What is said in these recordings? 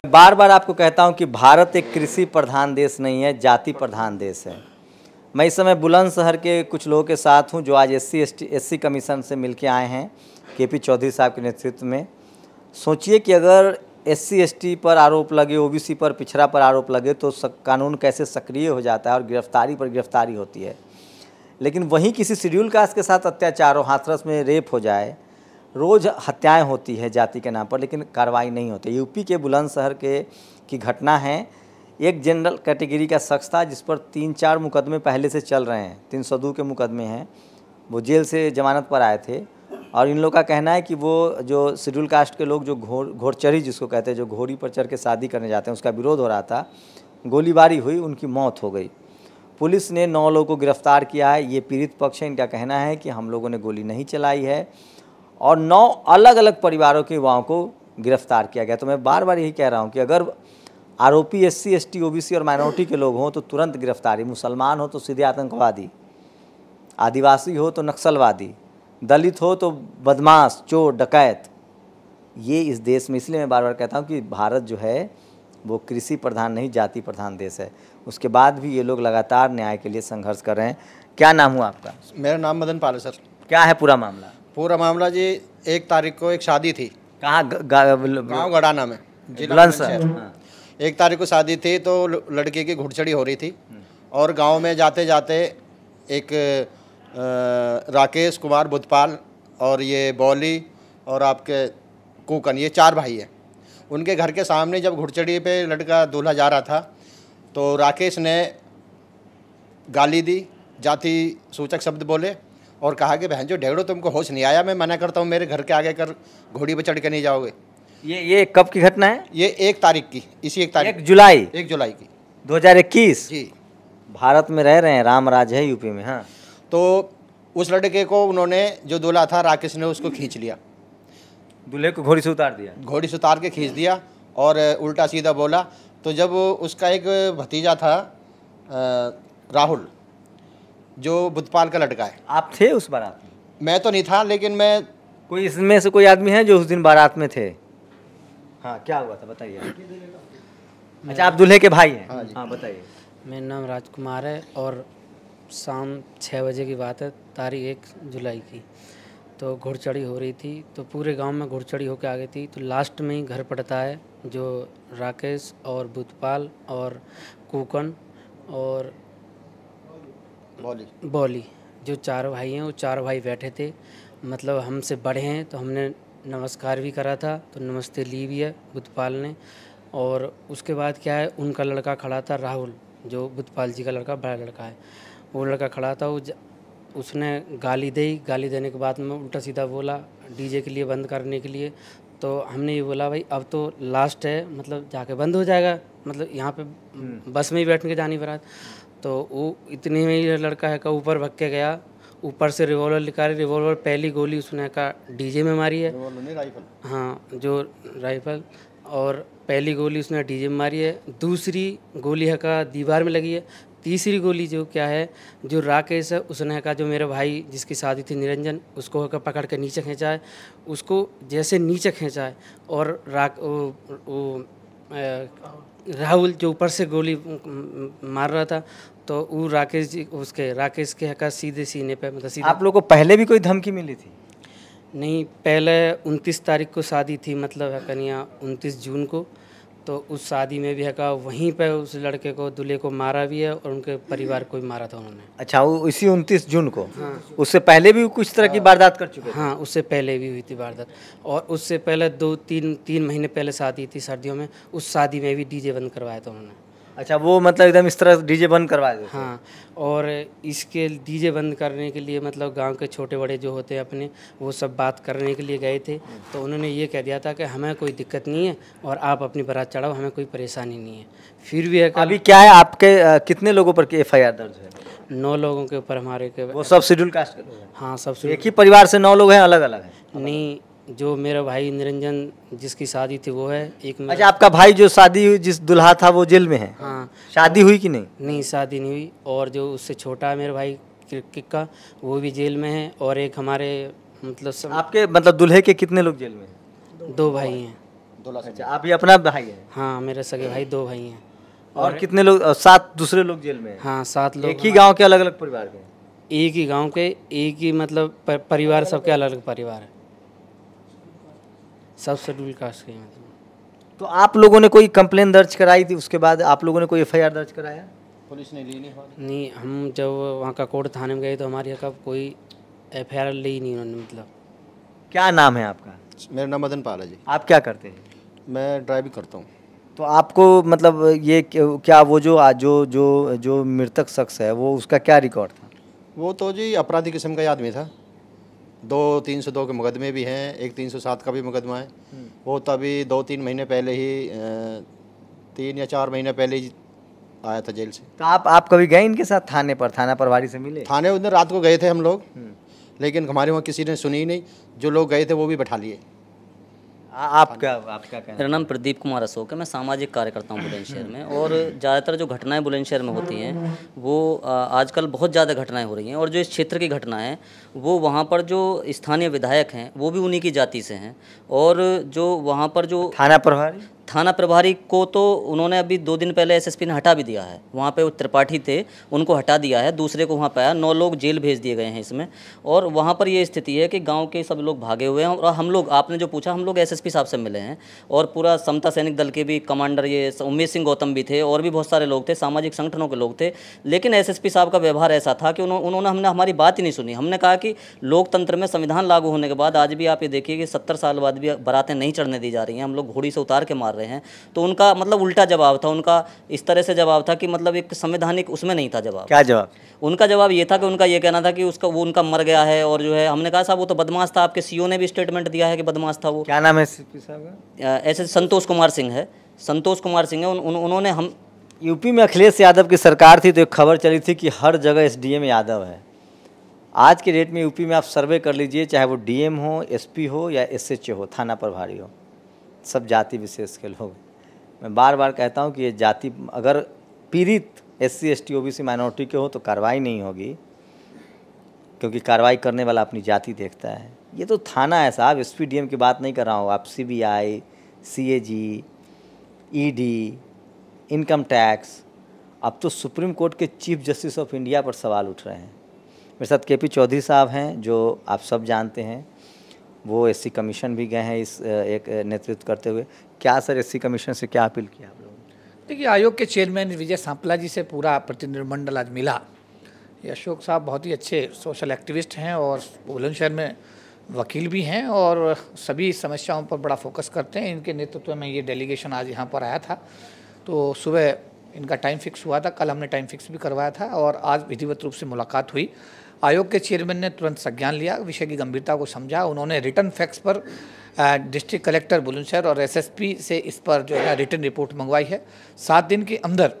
बार बार आपको कहता हूं कि भारत एक कृषि प्रधान देश नहीं है, जाति प्रधान देश है। मैं इस समय बुलंदशहर के कुछ लोगों के साथ हूं जो आज एससी कमीशन से मिलके आए हैं केपी चौधरी साहब के नेतृत्व में। सोचिए कि अगर एससी एसटी पर आरोप लगे, ओबीसी पर, पिछड़ा पर आरोप लगे तो कानून कैसे सक्रिय हो जाता है और गिरफ्तारी पर गिरफ्तारी होती है। लेकिन वहीं किसी शेड्यूल कास्ट के साथ अत्याचार हो, हाथरस में रेप हो जाए, रोज़ हत्याएं होती है जाति के नाम पर, लेकिन कार्रवाई नहीं होती। यूपी के बुलंदशहर की घटना है। एक जनरल कैटेगरी का शख्स था जिस पर 3-4 मुकदमे पहले से चल रहे हैं, 302 के मुकदमे हैं। वो जेल से जमानत पर आए थे और इन लोगों का कहना है कि वो जो शेड्यूल कास्ट के लोग जो घोड़चढ़ी जिसको कहते हैं, जो घोड़ी पर चढ़ के शादी करने जाते हैं, उसका विरोध हो रहा था। गोलीबारी हुई, उनकी मौत हो गई। पुलिस ने 9 लोगों को गिरफ्तार किया है। ये पीड़ित पक्ष है, इनका कहना है कि हम लोगों ने गोली नहीं चलाई है और 9 अलग अलग परिवारों के युवाओं को गिरफ्तार किया गया। तो मैं बार बार यही कह रहा हूँ कि अगर आरोपी एससी एसटी ओबीसी और माइनॉरिटी के लोग हों तो तुरंत गिरफ्तारी, मुसलमान हो तो सीधे आतंकवादी, आदिवासी हो तो नक्सलवादी, दलित हो तो बदमाश, चोर, डकैत। ये इस देश में, इसलिए मैं बार बार कहता हूँ कि भारत जो है वो कृषि प्रधान नहीं, जाति प्रधान देश है। उसके बाद भी ये लोग लगातार न्याय के लिए संघर्ष कर रहे हैं। क्या नाम हुआ आपका? मेरा नाम मदन पाल है सर। क्या है पूरा मामला? पूरा मामला जी 1 तारीख को एक शादी थी। कहाँ? गांव गड़ाना में, बुलंदशहर। हाँ। 1 तारीख को शादी थी तो लड़के की घुड़चढ़ी हो रही थी और गांव में जाते जाते एक राकेश कुमार बुधपाल और ये बॉली और आपके कुकन, ये 4 भाई हैं। उनके घर के सामने जब घुड़चढ़ी पे लड़का दूल्हा जा रहा था तो राकेश ने गाली दी, जाति सूचक शब्द बोले और कहा कि बहन जो ढेड़ो तुमको होश नहीं आया, मैं मना करता हूँ मेरे घर के आगे कर घोड़ी पे चढ़ के नहीं जाओगे। ये कब की घटना है? ये 1 तारीख की, इसी 1 तारीख 1 जुलाई 1 जुलाई की 2021 जी। भारत में रह रहे हैं, राम राज है यूपी में। हाँ। तो उस लड़के को उन्होंने, जो दूल्हा था राकेश ने, उसको खींच लिया, दूल्हे को घोड़ी से उतार दिया, घोड़ी से उतार के खींच दिया और उल्टा सीधा बोला। तो जब उसका एक भतीजा था राहुल, जो बुधपाल का लड़का है। आप थे उस बारात में? मैं तो नहीं था, लेकिन मैं, कोई इसमें से कोई आदमी है जो उस दिन बारात में थे? हाँ, क्या हुआ था बताइए। अच्छा, आप दूल्हे के भाई हैं? हाँ बताइए। मेरा नाम राजकुमार है और शाम 6 बजे की बात है, तारीख 1 जुलाई की। तो घुड़चढ़ी हो रही थी तो पूरे गांव में घुड़चढ़ी होकर आ गई थी। तो लास्ट में ही घर पड़ता है जो राकेश और बुधपाल और कुकन और बॉली, जो 4 भाई हैं। वो 4 भाई बैठे थे, मतलब हमसे बड़े हैं, तो हमने नमस्कार भी करा था, तो नमस्ते ली भी है बुधपाल ने। और उसके बाद क्या है, उनका लड़का खड़ा था राहुल, जो बुधपाल जी का लड़का, बड़ा लड़का है, वो लड़का खड़ा था। उसने गाली दी, गाली देने के बाद में उल्टा सीधा बोला डीजे के लिए बंद करने के लिए। तो हमने ये बोला भाई अब तो लास्ट है, मतलब जाके बंद हो जाएगा, मतलब यहाँ पे बस में ही बैठ के जानी बारात। तो वो इतने में ही लड़का है का ऊपर भग के गया, ऊपर से रिवॉल्वर निकाली, रिवॉल्वर पहली गोली उसने का डीजे में मारी है, राइफल, हाँ जो राइफल, और पहली गोली उसने डीजे में मारी है, दूसरी गोली है का दीवार में लगी है, तीसरी गोली जो क्या है, जो राकेश है उसने का, जो मेरे भाई जिसकी शादी थी निरंजन, उसको होकर पकड़ के नीचे खींचा है। उसको जैसे नीचे खींचा है और राहुल जो ऊपर से गोली मार रहा था, तो वो राकेश के हका सीधे सीने पे, मतलब सीधे। आप लोगों को पहले भी कोई धमकी मिली थी? नहीं, पहले 29 तारीख को शादी थी, मतलब है कन्या 29 जून को। तो उस शादी में भी है का वहीं पे उस लड़के को, दूल्हे को मारा भी है और उनके परिवार को भी मारा था उन्होंने। अच्छा, वो इसी 29 जून को? हाँ। उससे पहले भी कुछ तरह की वारदात कर चुके थे? हाँ, उससे पहले भी हुई थी वारदात। और उससे पहले 2-3 महीने पहले शादी थी सर्दियों में, उस शादी में भी डीजे बंद करवाया था उन्होंने। अच्छा, वो मतलब एकदम इस तरह डीजे बंद करवा देते? हाँ, और इसके डीजे बंद करने के लिए मतलब गांव के छोटे बड़े जो होते हैं अपने, वो सब बात करने के लिए गए थे। तो उन्होंने ये कह दिया था कि हमें कोई दिक्कत नहीं है और आप अपनी बारात चढ़ाओ, हमें कोई परेशानी नहीं है। फिर भी अभी क्या है आपके कितने लोगों पर एफआईआर दर्ज है? 9 लोगों के ऊपर हमारे के। वो सब शेड्यूल कास्ट के लोग हैं? हाँ, सब। एक ही परिवार से 9 लोग हैं, अलग अलग हैं? नहीं, जो मेरा भाई निरंजन जिसकी शादी थी वो है एक। अच्छा, आपका भाई जो शादी हुई, जिस दुल्हा था, वो जेल में है? हाँ। शादी हुई कि नहीं? नहीं, शादी नहीं हुई। और जो उससे छोटा है मेरा भाई किक्का, वो भी जेल में है। और एक हमारे मतलब आपके मतलब दूल्हे के कितने लोग जेल में हैं? 2 भाई हैं। दूल्हा समेत। अच्छा, आप ही अपना भाई है? हाँ, मेरे सगे भाई 2 भाई हैं। और कितने लोग? 7 दूसरे लोग जेल में हैं? हाँ, 7 लोग। एक ही गांव के अलग अलग परिवार के हैं? एक ही गांव के, एक ही मतलब परिवार, सबके अलग अलग परिवार है, सब शेड्यूल कास्ट के हैं मतलब। तो आप लोगों ने कोई कंप्लेन दर्ज कराई थी? उसके बाद आप लोगों ने कोई एफआईआर दर्ज कराया? पुलिस ने ली नहीं। नहीं, हम जब वहाँ का कोर्ट थाने में गए तो हमारे यहाँ का कोई एफआईआर ली नहीं उन्होंने मतलब। क्या नाम है आपका? मेरा नाम मदन पाल है जी। आप क्या करते हैं? मैं ड्राइविंग करता हूँ। तो आपको मतलब ये क्या वो जो मृतक शख्स है वो उसका क्या रिकॉर्ड था? वो तो जी अपराधी किस्म का आदमी था। 2 302 के मुकदमे भी हैं, एक 307 का भी मुकदमा है। वो तभी 2-3 महीने पहले ही 3 या 4 महीने पहले ही आया था जेल से। तो आप कभी गए इनके साथ थाने पर? थाना प्रभारी से मिले? थाने उधर रात को गए थे हम लोग, लेकिन हमारे वहाँ किसी ने सुनी ही नहीं। जो लोग गए थे वो भी बैठा लिए। आप क्या कहना? मेरा नाम प्रदीप कुमार अशोक है। मैं सामाजिक कार्यकर्ता हूँ बुलंदशहर में, और ज़्यादातर जो घटनाएं बुलंदशहर में होती हैं वो आजकल बहुत ज़्यादा घटनाएं हो रही हैं। और जो इस क्षेत्र की घटनाएं हैं वो वहाँ पर जो स्थानीय विधायक हैं वो भी उन्हीं की जाति से हैं। और जो वहाँ पर जो थाना प्रभारी को तो उन्होंने अभी 2 दिन पहले एसएसपी ने हटा भी दिया है। वहाँ पे वो त्रिपाठी थे, उनको हटा दिया है, दूसरे को वहाँ पे आया। 9 लोग जेल भेज दिए गए हैं इसमें। और वहाँ पर ये स्थिति है कि गांव के सब लोग भागे हुए हैं। और हम लोग, आपने जो पूछा, हम लोग एसएसपी साहब से मिले हैं, और पूरा समता सैनिक दल के भी कमांडर ये उमेश सिंह गौतम भी थे, और भी बहुत सारे लोग थे, सामाजिक संगठनों के लोग थे। लेकिन एसएसपी साहब का व्यवहार ऐसा था कि उन्होंने हमने हमारी बात ही नहीं सुनी। हमने कहा कि लोकतंत्र में संविधान लागू होने के बाद आज भी आप ये देखिए कि 70 साल बाद भी बारातें नहीं चढ़ने दी जा रही हैं, हम लोग घोड़ी से उतार के मार रहे हैं। तो उनका मतलब उल्टा जवाब था, उनका इस तरह से जवाब था कि मतलब एक संवैधानिक उसमें नहीं था जवाब। क्या जवाब? उनका जवाब ये था कि उनका ये कहना था कि उनका मर गया है, और जो है हमने कहा साहब वो तो बदमाश था। आपके सीओ ने भी स्टेटमेंट दिया है कि बदमाश था वो। क्या नाम है एसपी साहब का? ऐसे संतोष कुमार सिंह है। उन्होंने हम यूपी में अखिलेश यादव की सरकार थी तो एक खबर चली थी कि हर जगह एसडीएम यादव है। आज के डेट में यूपी में आप सर्वे कर लीजिए, चाहे वो डीएम हो, एसपी हो या एसएचओ हो, थाना प्रभारी हो, सब जाति विशेष के लोग। मैं बार बार कहता हूँ कि ये जाति, अगर पीड़ित एससी एसटी ओबीसी माइनॉरिटी के हो तो कार्रवाई नहीं होगी, क्योंकि कार्रवाई करने वाला अपनी जाति देखता है। ये तो थाना है साहब, एसपी डीएम की बात नहीं कर रहा हूँ। आप CBI, CAG, ED, income tax, अब तो सुप्रीम कोर्ट के चीफ जस्टिस ऑफ इंडिया पर सवाल उठ रहे हैं। मेरे साथ केपी चौधरी साहब हैं, जो आप सब जानते हैं, वो एससी कमीशन भी गए हैं इस एक नेतृत्व करते हुए। क्या सर, एससी कमीशन से क्या अपील किया आप लोगों ने? देखिए, आयोग के चेयरमैन विजय सांपला जी से पूरा प्रतिनिधिमंडल आज मिला। ये अशोक साहब बहुत ही अच्छे सोशल एक्टिविस्ट हैं और बुलंदशहर में वकील भी हैं और सभी समस्याओं पर बड़ा फोकस करते हैं। इनके नेतृत्व में ये डेलीगेशन आज यहाँ पर आया था। तो सुबह इनका टाइम फिक्स हुआ था, कल हमने टाइम फिक्स भी करवाया था और आज विधिवत रूप से मुलाकात हुई। आयोग के चेयरमैन ने तुरंत संज्ञान लिया, विषय की गंभीरता को समझा। उन्होंने रिटर्न फैक्ट्स पर डिस्ट्रिक्ट कलेक्टर बुलंदशहर और एसएसपी से इस पर जो है रिटर्न रिपोर्ट मंगवाई है। 7 दिन के अंदर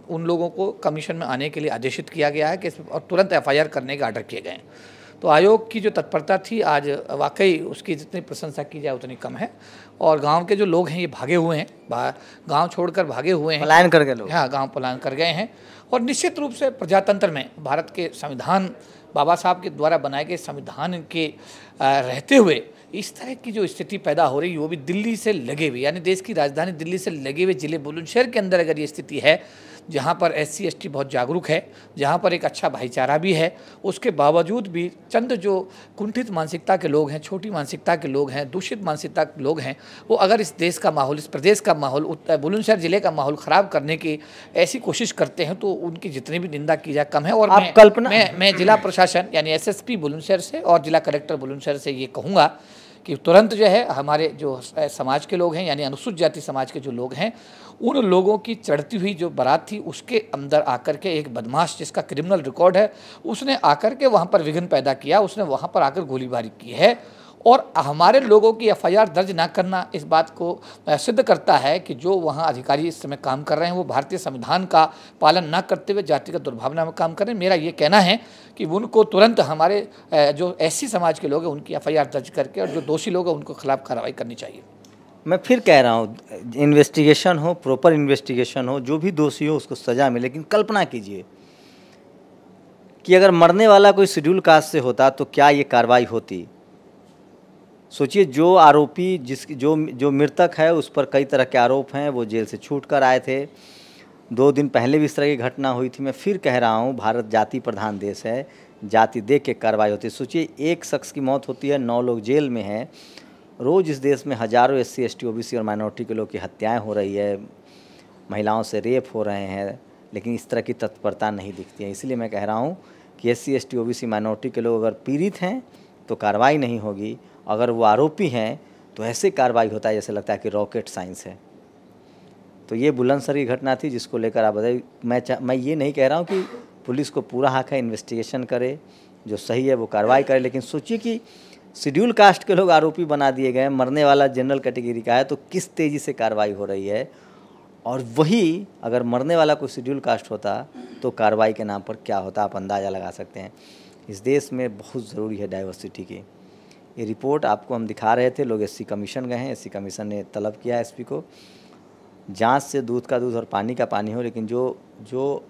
उन लोगों को कमीशन में आने के लिए आदेशित किया गया है कि और तुरंत एफआईआर करने के आर्डर किए गए हैं। तो आयोग की जो तत्परता थी आज वाकई उसकी जितनी प्रशंसा की जाए उतनी कम है। और गांव के जो लोग हैं ये भागे हुए हैं, गांव छोड़कर भागे हुए हैं, पलायन कर गए लोग। हाँ, गांव पलायन कर गए हैं। और निश्चित रूप से प्रजातंत्र में भारत के संविधान, बाबा साहब के द्वारा बनाए गए संविधान के रहते हुए इस तरह की जो स्थिति पैदा हो रही है, वो भी दिल्ली से लगे हुए, यानी देश की राजधानी दिल्ली से लगे हुए जिले बुलंदशहर के अंदर अगर ये स्थिति है, जहाँ पर एससी एसटी बहुत जागरूक है, जहाँ पर एक अच्छा भाईचारा भी है, उसके बावजूद भी चंद जो कुंठित मानसिकता के लोग हैं, छोटी मानसिकता के लोग हैं, दूषित मानसिकता के लोग हैं, वो अगर इस देश का माहौल, इस प्रदेश का माहौल, बुलंदशहर जिले का माहौल ख़राब करने की ऐसी कोशिश करते हैं, तो उनकी जितनी भी निंदा की जाए कम है। और मैं जिला प्रशासन यानी एसएसपी बुलंदशहर से और जिला कलेक्टर बुलंदशहर से ये कहूँगा कि तुरंत जो है हमारे जो समाज के लोग हैं, यानी अनुसूचित जाति समाज के जो लोग हैं, उन लोगों की चढ़ती हुई जो बारात थी उसके अंदर आकर के एक बदमाश जिसका क्रिमिनल रिकॉर्ड है, उसने आकर के वहाँ पर विघ्न पैदा किया, उसने वहाँ पर आकर गोलीबारी की है। और हमारे लोगों की एफआईआर दर्ज ना करना इस बात को सिद्ध करता है कि जो वहाँ अधिकारी इस समय काम कर रहे हैं वो भारतीय संविधान का पालन ना करते हुए जातिगत दुर्भावना में काम कर रहे हैं। मेरा ये कहना है कि उनको तुरंत हमारे जो एससी समाज के लोग हैं उनकी एफआईआर दर्ज करके और जो दोषी लोग हैं उनको खिलाफ कार्रवाई करनी चाहिए। मैं फिर कह रहा हूँ, इन्वेस्टिगेशन हो, प्रॉपर इन्वेस्टिगेशन हो, जो भी दोषी हो उसको सज़ा मिले। लेकिन कल्पना कीजिए कि अगर मरने वाला कोई शेड्यूल कास्ट से होता तो क्या ये कार्रवाई होती? सोचिए जो आरोपी जो मृतक है उस पर कई तरह के आरोप हैं, वो जेल से छूट कर आए थे। 2 दिन पहले भी इस तरह की घटना हुई थी। मैं फिर कह रहा हूँ, भारत जाति प्रधान देश है, जाति देख के कार्रवाई होती है। सोचिए एक शख्स की मौत होती है, 9 लोग जेल में हैं। रोज़ इस देश में हज़ारों SC ST OBC और माइनॉरिटी के लोग की हत्याएँ हो रही है, महिलाओं से रेप हो रहे हैं, लेकिन इस तरह की तत्परता नहीं दिखती है। इसलिए मैं कह रहा हूँ कि SC ST OBC माइनॉरिटी के लोग अगर पीड़ित हैं तो कार्रवाई नहीं होगी, अगर वो आरोपी हैं तो ऐसे कार्रवाई होता है जैसे लगता है कि रॉकेट साइंस है। तो ये बुलंदशहर की घटना थी जिसको लेकर आप बताइए। मैं ये नहीं कह रहा हूँ कि पुलिस को पूरा हक है, इन्वेस्टिगेशन करे, जो सही है वो कार्रवाई करे, लेकिन सोचिए कि शेड्यूल कास्ट के लोग आरोपी बना दिए गए, मरने वाला जनरल कैटेगरी का है, तो किस तेज़ी से कार्रवाई हो रही है। और वही अगर मरने वाला कोई शेड्यूल कास्ट होता तो कार्रवाई के नाम पर क्या होता, आप अंदाज़ा लगा सकते हैं। इस देश में बहुत ज़रूरी है डाइवर्सिटी की। ये रिपोर्ट आपको हम दिखा रहे थे, लोग SC कमीशन गए हैं, SC कमीशन ने तलब किया SP को, जांच से दूध का दूध और पानी का पानी हो, लेकिन जो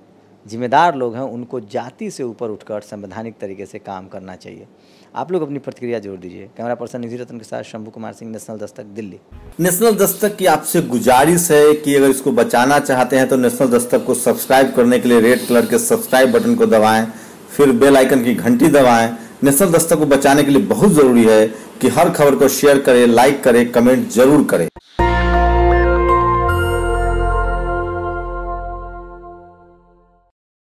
जिम्मेदार लोग हैं उनको जाति से ऊपर उठकर संवैधानिक तरीके से काम करना चाहिए। आप लोग अपनी प्रतिक्रिया जरूर दीजिए। कैमरा पर्सन निधि रतन के साथ शंभू कुमार सिंह, नेशनल दस्तक, दिल्ली। नेशनल दस्तक की आपसे गुजारिश है कि अगर इसको बचाना चाहते हैं तो नेशनल दस्तक को सब्सक्राइब करने के लिए रेड कलर के सब्सक्राइब बटन को दबाएं, फिर बेल आइकन की घंटी दबाएं। नेशनल दस्तक को बचाने के लिए बहुत जरूरी है कि हर खबर को शेयर करें, लाइक करें, कमेंट जरूर करें।